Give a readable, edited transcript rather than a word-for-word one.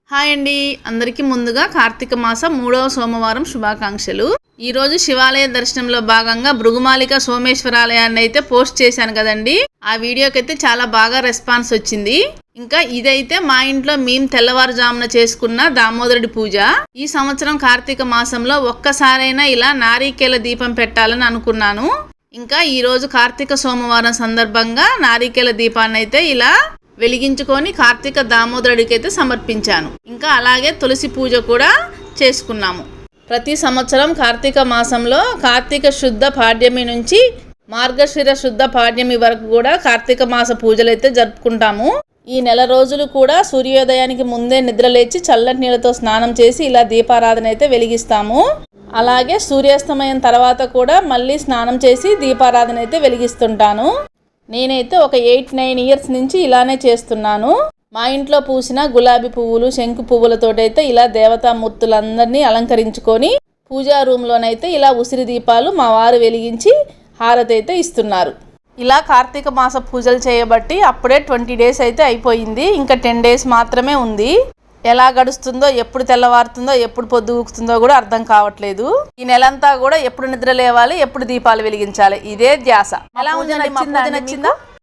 Hi అండి, అందరికీ ముందుగా కార్తీక మాసం 3వ సోమవారం శుభాకాంక్షలు. ఈ రోజు శివాలయ దర్శనంలో భాగంగా భృగుమాలిక సోమేశ్వరాలయాన్ని అయితే పోస్ట్ చేశాను కదండి. ఆ వీడియోకి అయితే చాలా బాగా రెస్పాన్స్ వచ్చింది. ఇంకా ఇదైతే మా ఇంట్లో మేము తెల్లవారుజామున చేసుకున్న దామోదరుడి పూజ. ఈ సంవత్సరం కార్తీక మాసంలో ఒక్కసారైనా ఇలా నారికేల దీపం పెట్టాలని అనుకున్నాను. ఇంకా ఈ రోజు కార్తీక సోమవారం సందర్భంగా నారికేల దీపాన్ని అయితే ఇలా వెలిగించుకొని కార్తీక దామోదరుడికి అయితే సమర్పించాను. ఇంకా అలాగే తులసి పూజ కూడా చేసుకున్నాము. ప్రతి సంవత్సరం కార్తీక మాసంలో కార్తీక శుద్ధ పాడ్యమి నుంచి మార్గశిర శుద్ధ పాడ్యమి వరకు కూడా కార్తీక మాస పూజలు అయితే జరుపుకుంటాము. ఈ నెల రోజులు కూడా సూర్యోదయానికి ముందే నిద్రలేచి చల్లటి నీళ్ళతో స్నానం చేసి ఇలా దీపారాధన అయితే వెలిగిస్తాము. అలాగే సూర్యాస్తమయం తర్వాత కూడా మళ్ళీ స్నానం చేసి దీపారాధన అయితే వెలిగిస్తుంటాను. నేనైతే ఒక 8-9 ఇయర్స్ నుంచి ఇలానే చేస్తున్నాను. మా ఇంట్లో పూసిన గులాబీ పువ్వులు, శంకు పువ్వులతోటైతే ఇలా దేవతామూర్తులందరినీ అలంకరించుకొని పూజా రూమ్లోనైతే ఇలా ఉసిరి దీపాలు మా వారు వెలిగించి హారతి అయితే ఇస్తున్నారు. ఇలా కార్తీక మాస పూజలు చేయబట్టి అప్పుడే 20 డేస్ అయితే అయిపోయింది. ఇంకా 10 డేస్ మాత్రమే ఉంది. ఎలా గడుస్తుందో, ఎప్పుడు తెల్లవారుతుందో, ఎప్పుడు పొద్దు ఊకుతుందో కూడా అర్థం కావట్లేదు. ఈ నెలంతా కూడా ఎప్పుడు నిద్ర లేవాలి, ఎప్పుడు దీపాలు వెలిగించాలి, ఇదే ధ్యాస. ఎలా ఉందండి? నచ్చిందా?